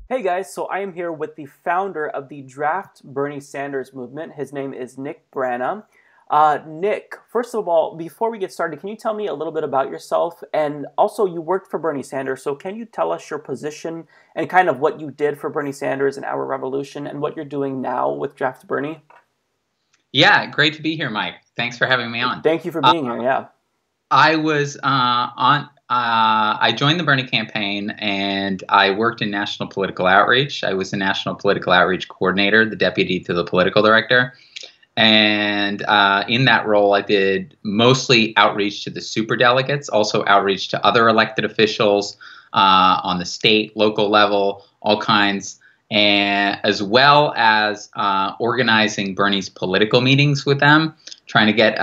Hey guys, so I am here with the founder of the Draft Bernie Sanders movement. His name is Nick Brana. Nick, first of all, before we get started, can you tell me a little bit about yourself? And also, you worked for Bernie Sanders, so can you tell us your position and kind of what you did for Bernie Sanders and our revolution and what you're doing now with Draft Bernie? Yeah, great to be here, Mike. Thanks for having me on. Thank you for Uh, being here, yeah. I was on. I joined the Bernie campaign, and I worked in national political outreach. I was the national political outreach coordinator, the deputy to the political director, and in that role, I did mostly outreach to the superdelegates, also outreach to other elected officials on the state, local level, all kinds, and as well as organizing Bernie's political meetings with them, trying to get,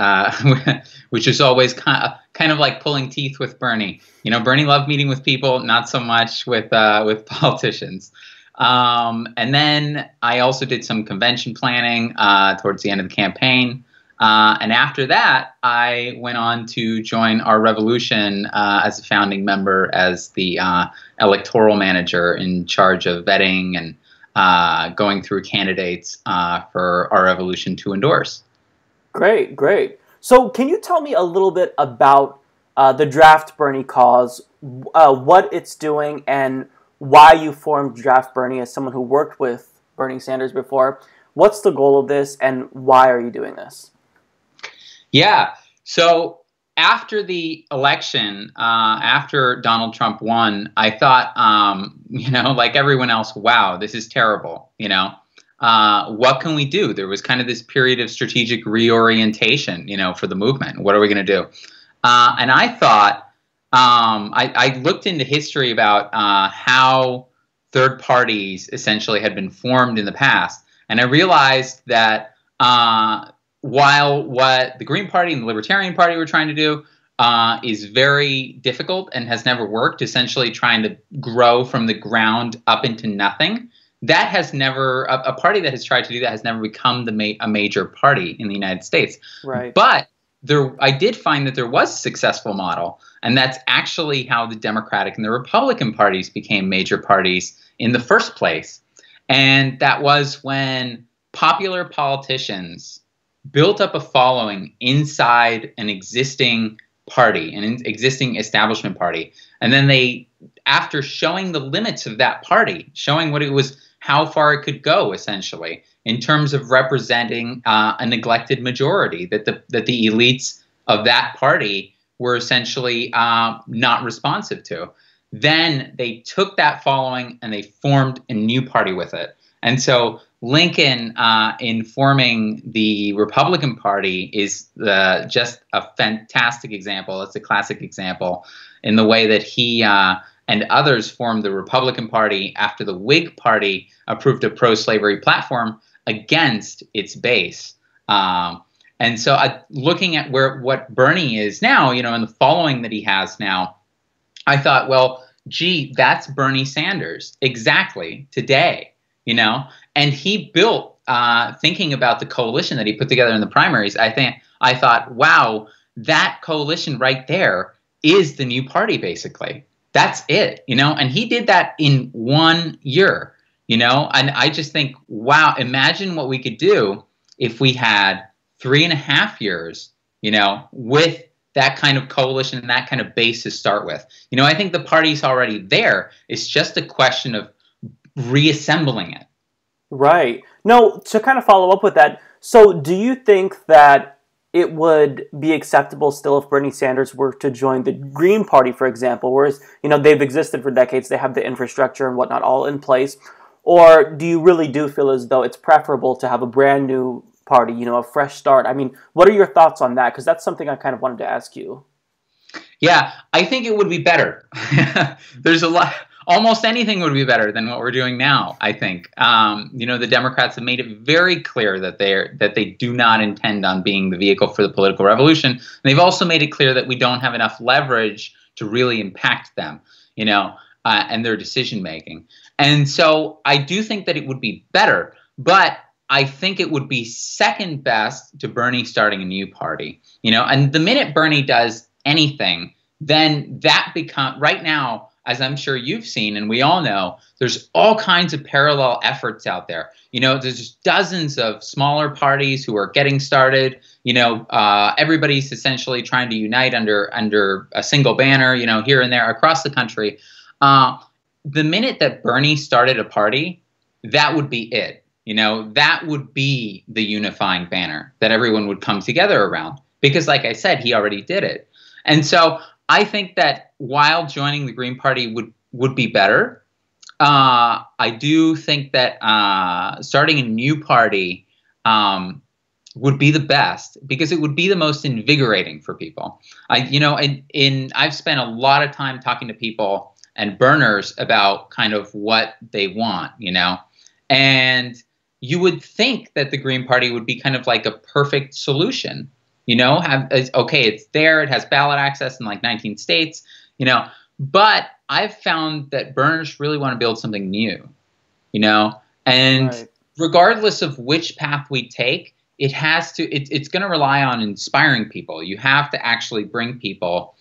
which is always kind of like pulling teeth with Bernie. You know, Bernie loved meeting with people, not so much with politicians. And then I also did some convention planning towards the end of the campaign. And after that, I went on to join our revolution as a founding member, as the electoral manager in charge of vetting and going through candidates for our revolution to endorse. Great, great. So can you tell me a little bit about the Draft Bernie cause, what it's doing, and why you formed Draft Bernie as someone who worked with Bernie Sanders before? What's the goal of this, and why are you doing this? Yeah. So after the election, after Donald Trump won, I thought, like everyone else, wow, this is terrible. What can we do? There was kind of this period of strategic reorientation, for the movement. What are we going to do? And I thought, I looked into history about how third parties essentially had been formed in the past. And I realized that while what the Green Party and the Libertarian Party were trying to do is very difficult and has never worked, essentially trying to grow from the ground up into nothing, that has never, a party that has tried to do that has never become a major party in the United States. Right. But I did find that there was a successful model, and that's actually how the Democratic and the Republican parties became major parties in the first place. And that was when popular politicians built up a following inside an existing party, an existing establishment party. And then they, after showing the limits of that party, showing what it was, how far it could go, essentially, in terms of representing a neglected majority that the elites of that party were essentially not responsive to. Then they took that following and they formed a new party with it. And so Lincoln, in forming the Republican Party, is just a fantastic example. It's a classic example in the way that he and others formed the Republican Party after the Whig Party approved a pro-slavery platform against its base. And so looking at what Bernie is now, and the following that he has now, I thought, well, gee, that's Bernie Sanders exactly today, and he built, thinking about the coalition that he put together in the primaries, I thought, wow, that coalition right there is the new party, basically. That's it, and he did that in 1 year, and I just think, wow, imagine what we could do if we had 3.5 years, with that kind of coalition and that kind of base to start with. I think the party's already there. It's just a question of reassembling it. Right. No, to kind of follow up with that, so do you think that it would be acceptable still if Bernie Sanders were to join the Green Party, for example, whereas, they've existed for decades, they have the infrastructure and whatnot all in place, or do you really do feel as though it's preferable to have a brand new party, a fresh start? I mean, what are your thoughts on that? Because that's something I kind of wanted to ask you. Yeah, I think it would be better. There's a lot. Almost anything would be better than what we're doing now, I think. The Democrats have made it very clear that they do not intend on being the vehicle for the political revolution. And they've also made it clear that we don't have enough leverage to really impact them, and their decision making. And so I do think that it would be better, but I think it would be second best to Bernie starting a new party. And the minute Bernie does anything, then that right now, as I'm sure you've seen, and we all know, there's all kinds of parallel efforts out there. There's dozens of smaller parties who are getting started. Everybody's essentially trying to unite under a single banner, here and there across the country. The minute that Bernie started a party, that would be it. That would be the unifying banner that everyone would come together around. Because like I said, he already did it. And so I think that while joining the Green Party would be better, I do think that starting a new party would be the best, because it would be the most invigorating for people. I've spent a lot of time talking to people and burners about kind of what they want, and you would think that the Green Party would be kind of like a perfect solution. Okay, it's there. It has ballot access in like 19 states, but I've found that burners really want to build something new, and Right. regardless of which path we take, it's going to rely on inspiring people. You have to actually bring people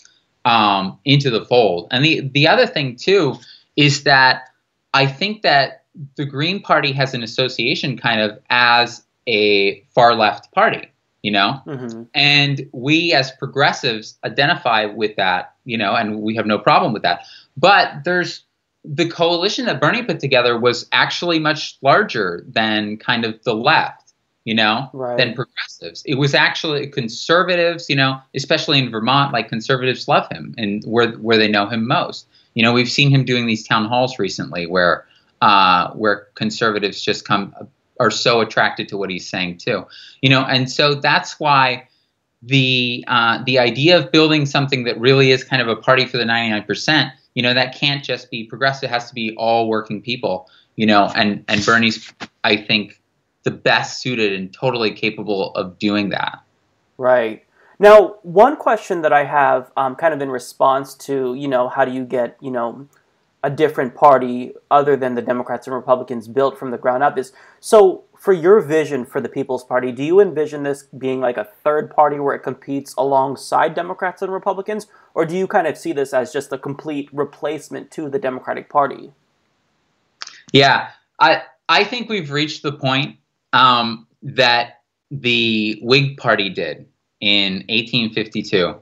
into the fold. And the other thing too is that I think that the Green Party has an association kind of as a far left party. Mm-hmm. And we as progressives identify with that, and we have no problem with that. But there's the coalition that Bernie put together was actually much larger than kind of the left, Right. than progressives. It was actually conservatives, especially in Vermont, like conservatives love him and where they know him most. We've seen him doing these town halls recently where conservatives just are so attracted to what he's saying too, and so that's why the idea of building something that really is kind of a party for the 99%, that can't just be progressive. It has to be all working people, and Bernie's, I think, the best suited and totally capable of doing that. Right. Now, one question that I have kind of in response to, how do you get, a different party other than the Democrats and Republicans built from the ground up is, so for your vision for the People's Party, do you envision this being like a third party where it competes alongside Democrats and Republicans, or do you kind of see this as just a complete replacement to the Democratic Party? Yeah, I think we've reached the point that the Whig Party did in 1852.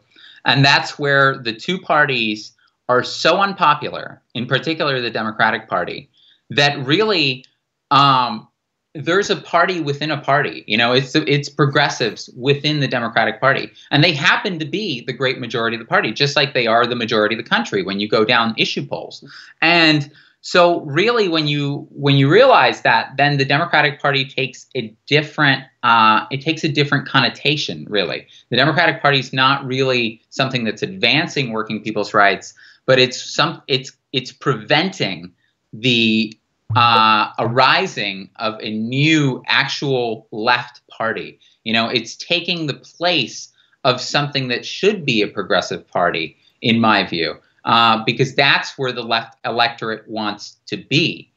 And that's where the two parties are so unpopular, in particular the Democratic Party, that really there's a party within a party. It's progressives within the Democratic Party. And they happen to be the great majority of the party, just like they are the majority of the country when you go down issue polls. And so really, when you realize that, then the Democratic Party takes a different connotation. Really, the Democratic Party is not really something that's advancing working people's rights, but it's preventing the arising of a new actual left party. It's taking the place of something that should be a progressive party, in my view. Because that's where the left electorate wants to be.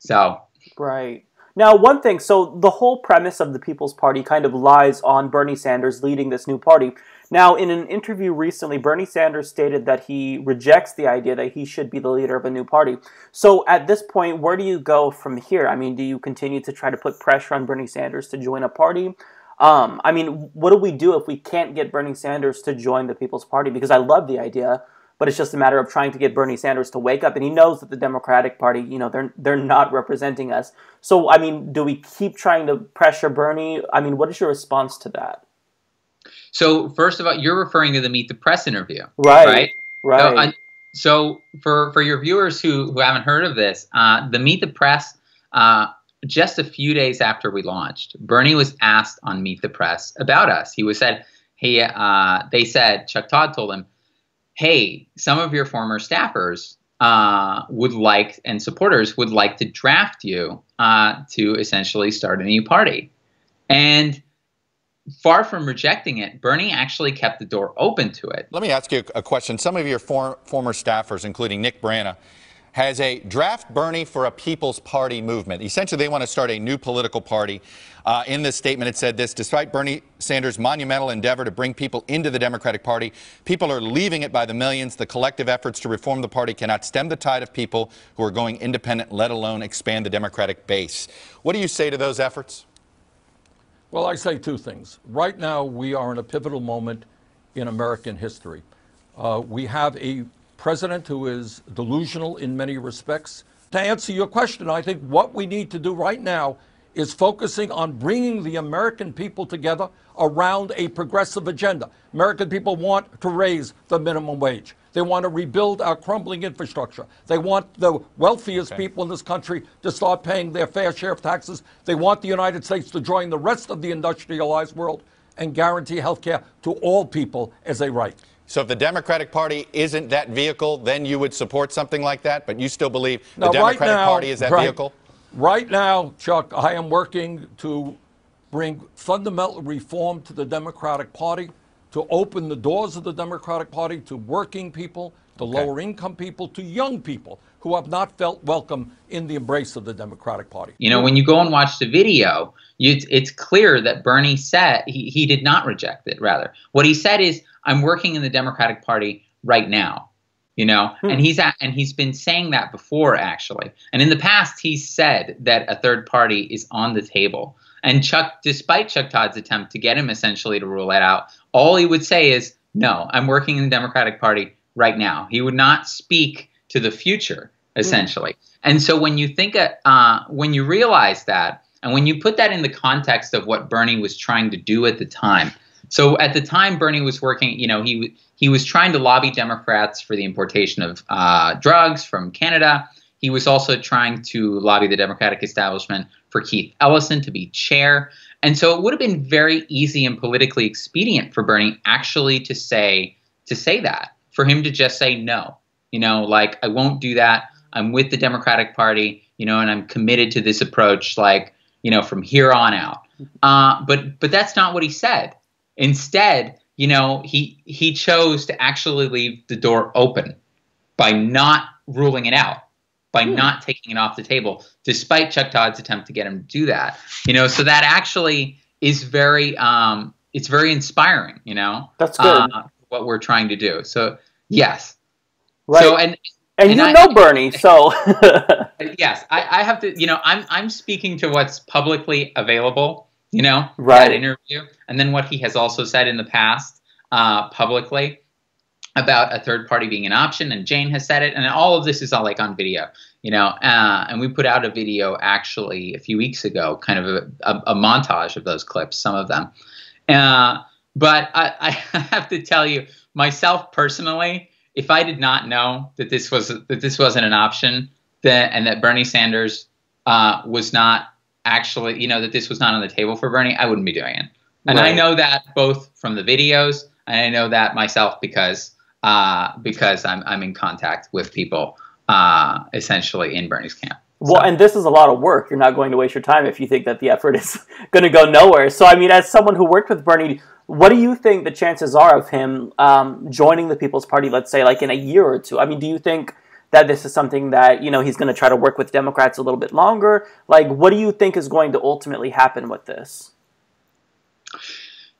So, right. Now, one thing, so the whole premise of the People's Party kind of lies on Bernie Sanders leading this new party. Now, in an interview recently, Bernie Sanders stated that he rejects the idea that he should be the leader of a new party. So at this point, where do you go from here? I mean, do you continue to try to put pressure on Bernie Sanders to join a party? I mean, what do we do if we can't get Bernie Sanders to join the People's Party? Because I love the idea, but it's just a matter of trying to get Bernie Sanders to wake up. And he knows that the Democratic Party, they're not representing us. So, I mean, do we keep trying to pressure Bernie? I mean, what is your response to that? So, first of all, you're referring to the Meet the Press interview, right? Right. So for your viewers who haven't heard of this, the Meet the Press, just a few days after we launched, Bernie was asked on Meet the Press about us. They said, Chuck Todd told him, hey, some of your former staffers and supporters would like to draft you to essentially start a new party. And far from rejecting it, Bernie actually kept the door open to it. Let me ask you a question. Some of your former staffers, including Nick Brana, has a draft Bernie for a People's Party movement. Essentially, they want to start a new political party. In this statement, it said this: despite Bernie Sanders' monumental endeavor to bring people into the Democratic Party, people are leaving it by the millions. The collective efforts to reform the party cannot stem the tide of people who are going independent, let alone expand the Democratic base. What do you say to those efforts? Well, I say two things. Right now, we are in a pivotal moment in American history. We have a president who is delusional in many respects. To answer your question, I think what we need to do right now is focusing on bringing the American people together around a progressive agenda. American people want to raise the minimum wage. They want to rebuild our crumbling infrastructure. They want the wealthiest people in this country to start paying their fair share of taxes. They want the United States to join the rest of the industrialized world and guarantee health care to all people as a right. So if the Democratic Party isn't that vehicle, then you would support something like that? But you still believe the Democratic Party is that vehicle? Right now, Chuck, I am working to bring fundamental reform to the Democratic Party, to open the doors of the Democratic Party to working people, to lower income people, to young people who have not felt welcome in the embrace of the Democratic Party. You know, when you go and watch the video, it's clear that Bernie said he did not reject it, rather. What he said is, I'm working in the Democratic Party right now, you know, and he's been saying that before, actually. And in the past, he's said that a third party is on the table. And despite Chuck Todd's attempt to get him essentially to rule that out, all he would say is, no, I'm working in the Democratic Party right now. He would not speak to the future, essentially. And so when you think, when you realize that, and when you put that in the context of what Bernie was trying to do at the time. So at the time, Bernie was working, you know, he was trying to lobby Democrats for the importation of drugs from Canada. He was also trying to lobby the Democratic establishment for Keith Ellison to be chair. And so it would have been very easy and politically expedient for Bernie actually to say that, for him to just say no, you know, like, I won't do that. I'm with the Democratic Party, you know, and I'm committed to this approach, like, you know, from here on out. But that's not what he said. Instead, you know, he chose to actually leave the door open by not ruling it out, by not taking it off the table, despite Chuck Todd's attempt to get him to do that. You know, so that actually is very, it's very inspiring, you know. That's good. What we're trying to do. So, yes. Right. So, and you know Bernie, so. Yes, I have to, you know, I'm speaking to what's publicly available, you know, that interview. And then what he has also said in the past publicly about a third party being an option, and Jane has said it, and all of this is all like on video, you know, and we put out a video actually a few weeks ago, kind of a montage of those clips, some of them. But I have to tell you, myself personally, if I did not know that this wasn't an option, and that Bernie Sanders was not actually, you know, that this was not on the table for Bernie, I wouldn't be doing it. And I know that both from the videos, and I know that myself because I'm in contact with people essentially in Bernie's camp. Well, and this is a lot of work. You're not going to waste your time if you think that the effort is going to go nowhere. So, I mean, as someone who worked with Bernie, what do you think the chances are of him joining the People's Party, let's say, like in a year or two? I mean, do you think that this is something that, you know, he's going to try to work with Democrats a little bit longer? Like, what do you think is going to ultimately happen with this?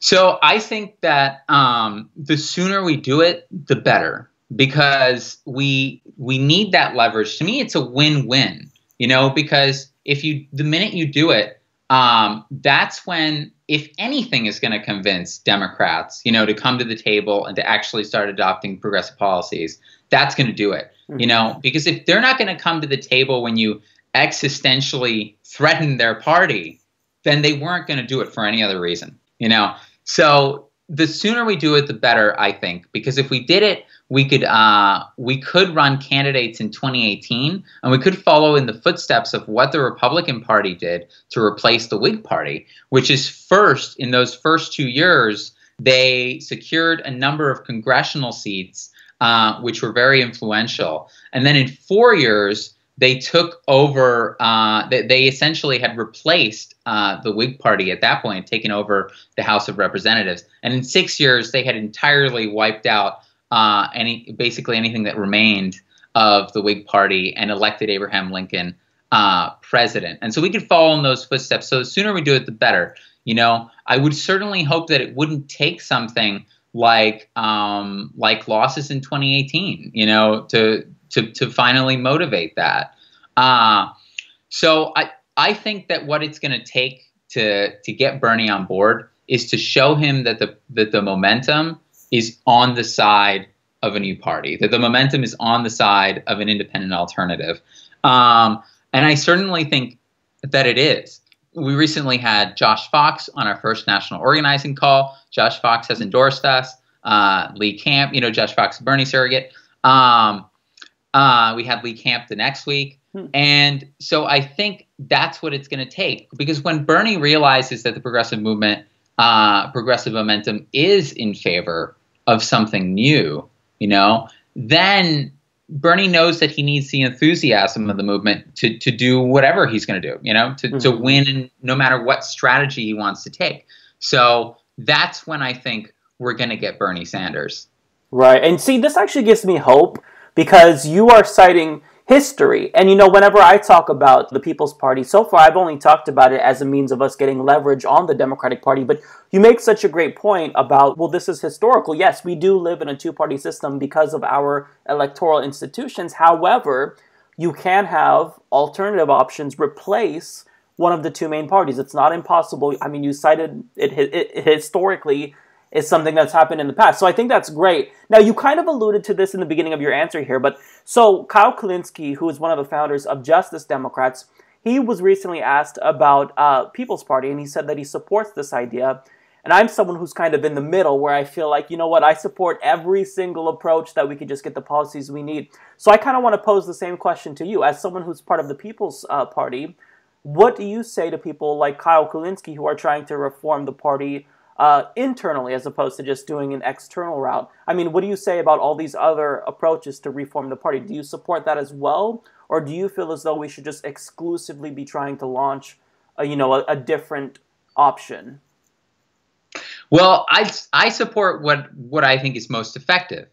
So I think that the sooner we do it, the better, because we need that leverage. To me, it's a win-win, you know, because the minute you do it, that's when, if anything is going to convince Democrats, you know, to come to the table and to actually start adopting progressive policies, that's going to do it, you know, because if they're not going to come to the table when you existentially threaten their party, then they weren't going to do it for any other reason, you know. So the sooner we do it, the better, I think, because if we did it, we could run candidates in 2018, and we could follow in the footsteps of what the Republican Party did to replace the Whig Party, which is first, in those first 2 years, they secured a number of congressional seats, which were very influential. And then in 4 years, they took over, they essentially had replaced the Whig Party at that point, taken over the House of Representatives. And in 6 years, they had entirely wiped out basically anything that remained of the Whig Party and elected Abraham Lincoln president. And so we could follow in those footsteps. So the sooner we do it, the better. I would certainly hope that it wouldn't take something like losses in 2018, to finally motivate that. So I think that what it's going to take to get Bernie on board is to show him that the momentum is on the side of a new party, that the momentum is on the side of an independent alternative. And I certainly think that it is. We recently had Josh Fox on our first national organizing call. Josh Fox has endorsed us. Lee Camp, Josh Fox, Bernie surrogate. We had Lee Camp the next week. And so I think that's what it's going to take, because when Bernie realizes that the progressive movement, progressive momentum is in favor of something new, then Bernie knows that he needs the enthusiasm of the movement to do whatever he's going to do, to win, no matter what strategy he wants to take. So that's when I think we're going to get Bernie Sanders. Right. And see, this actually gives me hope, because you are citing history. And, whenever I talk about the People's Party, so far I've only talked about it as a means of us getting leverage on the Democratic Party. But you make such a great point about, well, this is historical. Yes, we do live in a two-party system because of our electoral institutions. However, you can have alternative options replace one of the two main parties. It's not impossible. I mean, you cited it historically is something that's happened in the past. So I think that's great. Now, you kind of alluded to this in the beginning of your answer here, but so Kyle Kulinski, who is one of the founders of Justice Democrats, he was recently asked about People's Party, and he said that he supports this idea. And I'm someone who's kind of in the middle, where I feel like, I support every single approach that we could just get the policies we need. So I kind of want to pose the same question to you. As someone who's part of the People's Party, what do you say to people like Kyle Kulinski who are trying to reform the party internally, as opposed to just doing an external route? I mean, what do you say about all these other approaches to reform the party? Do you support that as well? Or do you feel as though we should just exclusively be trying to launch, a different option? Well, I support what I think is most effective,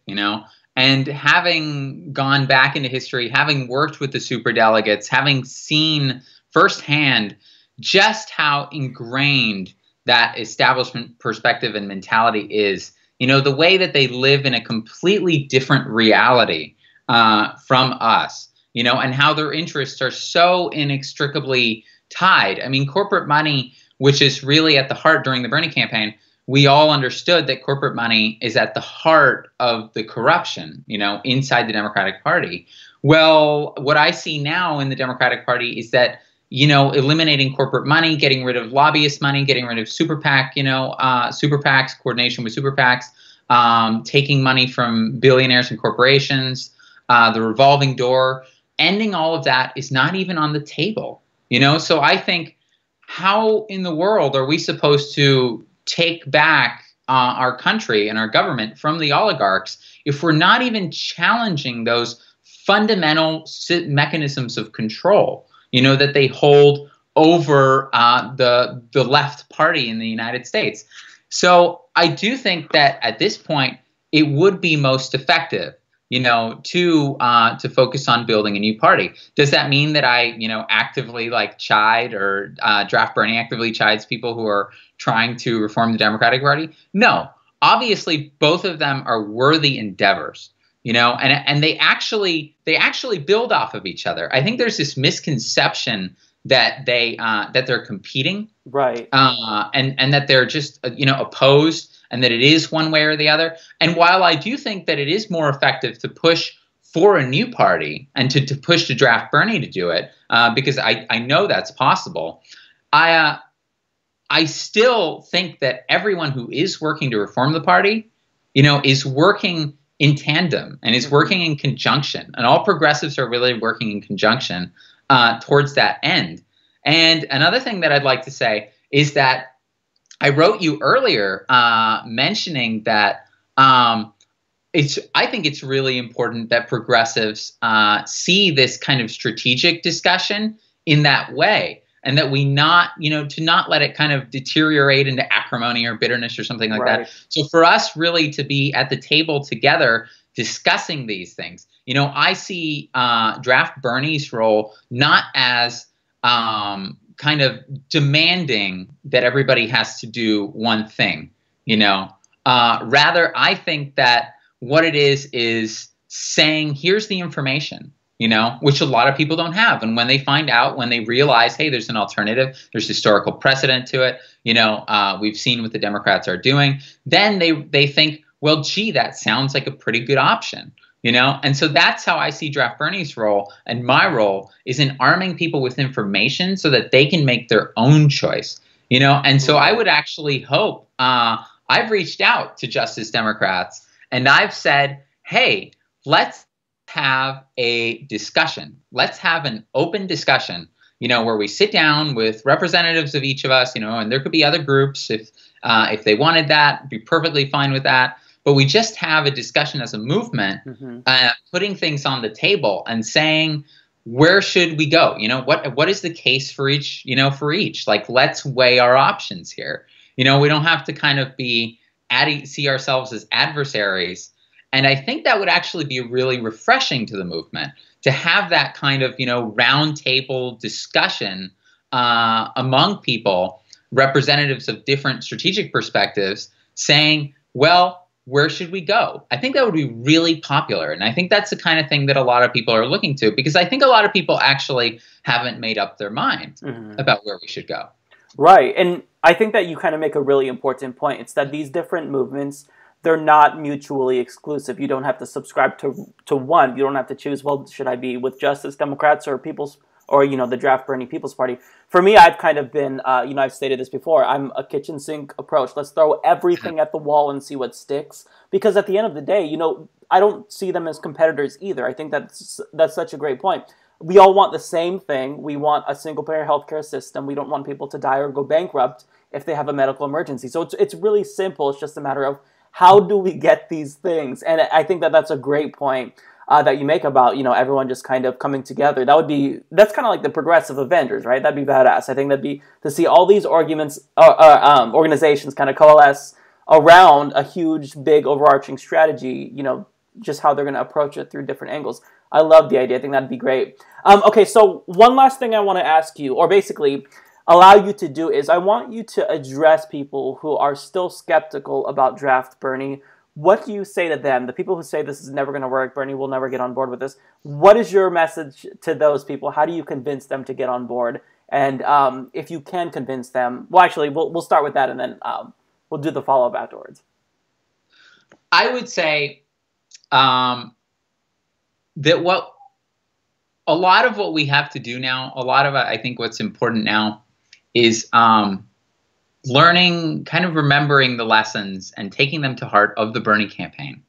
and having gone back into history, having worked with the superdelegates, having seen firsthand just how ingrained that establishment perspective and mentality is, the way that they live in a completely different reality from us, and how their interests are so inextricably tied. I mean, corporate money, which is really at the heart during the Bernie campaign, we all understood that corporate money is at the heart of the corruption, inside the Democratic Party. Well, what I see now in the Democratic Party is that eliminating corporate money, getting rid of lobbyist money, getting rid of super PAC, super PACs, coordination with super PACs, taking money from billionaires and corporations, the revolving door, ending all of that is not even on the table, So I think, how in the world are we supposed to take back our country and our government from the oligarchs if we're not even challenging those fundamental mechanisms of control, that they hold over the left party in the United States? So I do think that at this point it would be most effective, to focus on building a new party. Does that mean that I, actively chide or Draft Bernie actively chides people who are trying to reform the Democratic Party? No. Obviously, both of them are worthy endeavors. And they actually build off of each other. I think there's this misconception that they're competing, right? And that they're just opposed, and that it is one way or the other. And while I do think that it is more effective to push for a new party and to push to Draft Bernie to do it, because I know that's possible, I still think that everyone who is working to reform the party, is working in tandem and is working in conjunction, and all progressives are really working in conjunction towards that end. And another thing that I'd like to say is that I wrote you earlier mentioning that I think it's really important that progressives see this kind of strategic discussion in that way, and that we to not let it kind of deteriorate into acrimony or bitterness or something like that. So for us really to be at the table together discussing these things, I see Draft Bernie's role not as kind of demanding that everybody has to do one thing, rather, I think that what it is saying, here's the information, which a lot of people don't have. And when they find out, when they realize, hey, there's an alternative, there's historical precedent to it, we've seen what the Democrats are doing, then they think, well, gee, that sounds like a pretty good option. And so that's how I see Draft Bernie's role, and my role is in arming people with information so that they can make their own choice, and so I would actually hope, I've reached out to Justice Democrats and I've said, hey, let's have a discussion. Let's have an open discussion, where we sit down with representatives of each of us, and there could be other groups if they wanted that, be perfectly fine with that. But we just have a discussion as a movement, putting things on the table and saying, where should we go? What is the case for each, like, let's weigh our options here. We don't have to kind of see ourselves as adversaries. And I think that would actually be really refreshing to the movement to have that kind of, round table discussion among people, representatives of different strategic perspectives, saying, well, where should we go? I think that would be really popular. And I think that's the kind of thing that a lot of people are looking to, because I think a lot of people actually haven't made up their mind about where we should go. Right. And I think that you kind of make a really important point. It's that these different movements, they're not mutually exclusive. You don't have to subscribe to one. You don't have to choose, well, should I be with Justice Democrats or People's, or, the Draft Bernie People's Party? For me, I've kind of been, I've stated this before, I'm a kitchen sink approach. Let's throw everything at the wall and see what sticks. Because at the end of the day, I don't see them as competitors either. I think that's such a great point. We all want the same thing. We want a single-payer healthcare system. We don't want people to die or go bankrupt if they have a medical emergency. So it's really simple. It's just a matter of how do we get these things? And I think that that's a great point that you make about, everyone just kind of coming together. That's kind of like the progressive Avengers, right? That'd be badass. I think that'd be to see all these organizations kind of coalesce around a huge, big, overarching strategy, just how they're going to approach it through different angles. I love the idea. I think that'd be great. Okay, so one last thing I want to ask you, or basically allow you to do, is I want you to address people who are still skeptical about Draft Bernie. What do you say to them? The people who say this is never going to work, Bernie will never get on board with this. What is your message to those people? How do you convince them to get on board? And if you can convince them, well, actually, we'll start with that, and then we'll do the follow-up afterwards. I would say that a lot of what we have to do now, I think what's important now is learning, kind of remembering the lessons and taking them to heart of the Bernie campaign.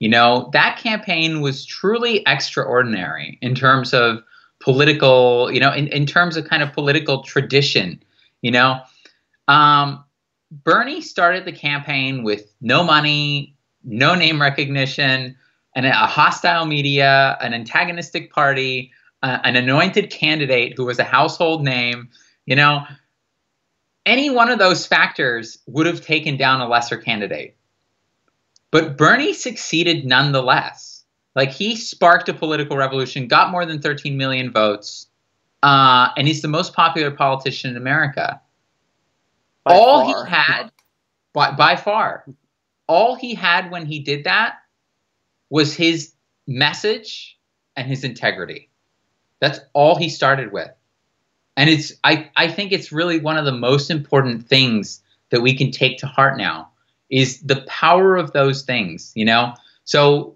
That campaign was truly extraordinary in terms of political, in terms of kind of political tradition. Bernie started the campaign with no money, no name recognition, and a hostile media, an antagonistic party, an anointed candidate who was a household name. Any one of those factors would have taken down a lesser candidate. But Bernie succeeded nonetheless. Like, he sparked a political revolution, got more than 13 million votes, and he's the most popular politician in America. By far, all he had when he did that was his message and his integrity. That's all he started with. And I think it's really one of the most important things that we can take to heart now is the power of those things, So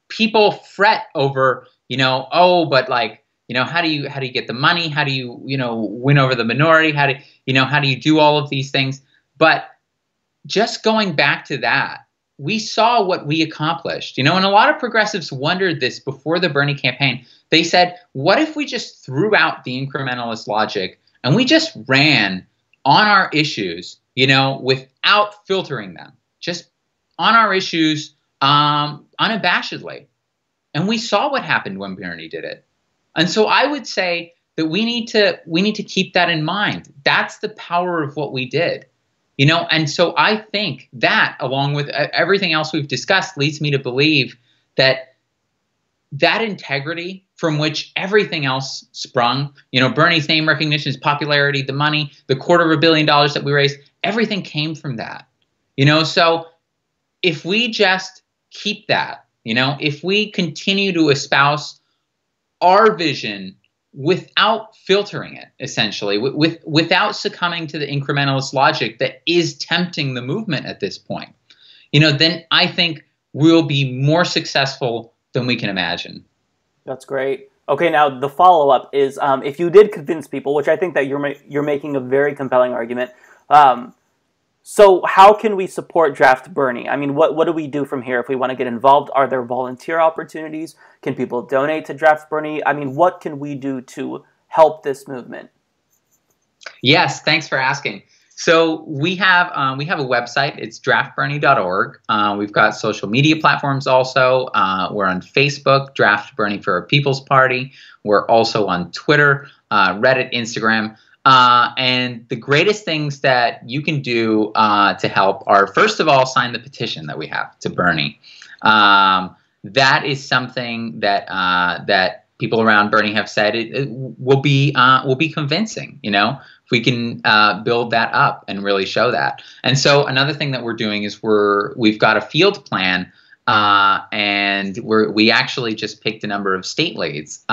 people fret over, but like, how do you get the money? How do you, win over the minority? How do you do all of these things? But just going back to that, we saw what we accomplished, and a lot of progressives wondered this before the Bernie campaign. They said, what if we just threw out the incrementalist logic and we just ran on our issues, without filtering them, just on our issues, unabashedly. And we saw what happened when Bernie did it. And so I would say that we need to keep that in mind. That's the power of what we did. And so I think that, along with everything else we've discussed, leads me to believe that integrity from which everything else sprung, Bernie's name recognition, his popularity, the money, the $250 million that we raised, everything came from that. So if we just keep that, if we continue to espouse our vision without filtering it, essentially, without succumbing to the incrementalist logic that is tempting the movement at this point, then I think we'll be more successful than we can imagine. That's great. Okay, now the follow-up is, if you did convince people, which I think that you're making a very compelling argument, so how can we support Draft Bernie? I mean, what do we do from here if we want to get involved? Are there volunteer opportunities? Can people donate to Draft Bernie? I mean, what can we do to help this movement? Yes, thanks for asking. So we have a website. It's draftbernie.org. We've got social media platforms also. We're on Facebook, Draft Bernie for a People's Party. We're also on Twitter, Reddit, Instagram. And the greatest things that you can do to help are, first of all, sign the petition that we have to Bernie. That is something that people around Bernie have said it will be convincing. If we can build that up and really show that. And so another thing that we're doing is we've got a field plan, and we actually just picked a number of state leads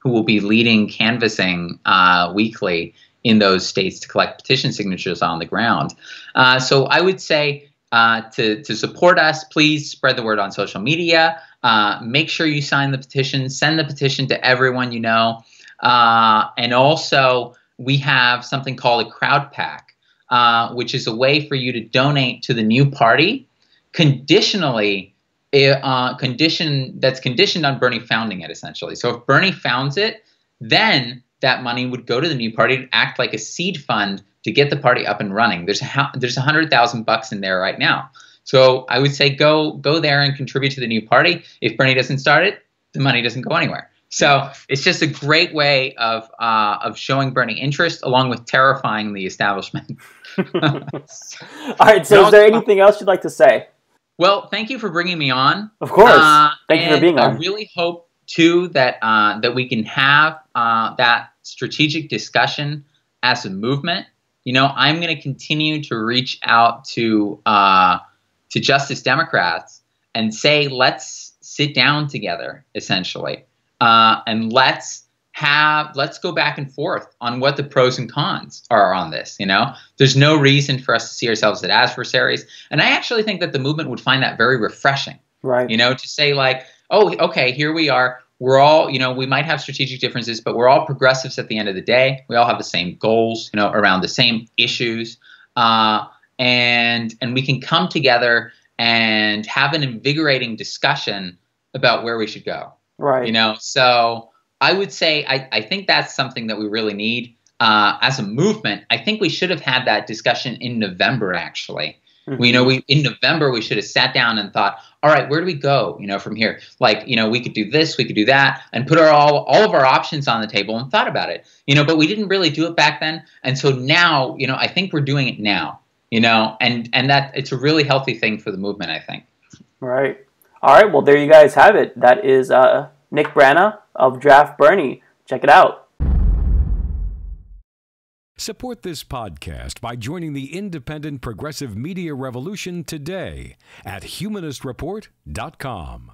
who will be leading canvassing weekly in those states to collect petition signatures on the ground. So I would say to support us, please spread the word on social media. Make sure you sign the petition. Send the petition to everyone you know. And also, we have something called a crowd pack, which is a way for you to donate to the new party conditionally. That's conditioned on Bernie founding it, essentially. So if Bernie founds it, then that money would go to the new party to act like a seed fund to get the party up and running. There's $100,000 in there right now. So I would say go there and contribute to the new party. If Bernie doesn't start it, the money doesn't go anywhere. So it's just a great way of showing Bernie interest, along with terrifying the establishment. All right. So, is there anything else you'd like to say? Well, thank you for bringing me on. Of course. Thank you for being on. I really hope too that we can have that strategic discussion as a movement. I'm going to continue to reach out to Justice Democrats and say, let's sit down together, essentially. And let's go back and forth on what the pros and cons are on this. There's no reason for us to see ourselves as adversaries. And I actually think that the movement would find that very refreshing, right? To say like, oh, okay, here we are. We're all, we might have strategic differences, but we're all progressives at the end of the day. We all have the same goals, around the same issues. And we can come together and have an invigorating discussion about where we should go. Right. So I would say I think that's something that we really need as a movement. I think we should have had that discussion in November, actually. Mm-hmm. In November, we should have sat down and thought, all right, where do we go, from here? Like, we could do this, we could do that, and put all of our options on the table and thought about it, but we didn't really do it back then. And so now, I think we're doing it now, and that it's a really healthy thing for the movement, I think. Right. All right, well, there you guys have it. That is Nick Brana of Draft Bernie. Check it out. Support this podcast by joining the independent progressive media revolution today at humanistreport.com.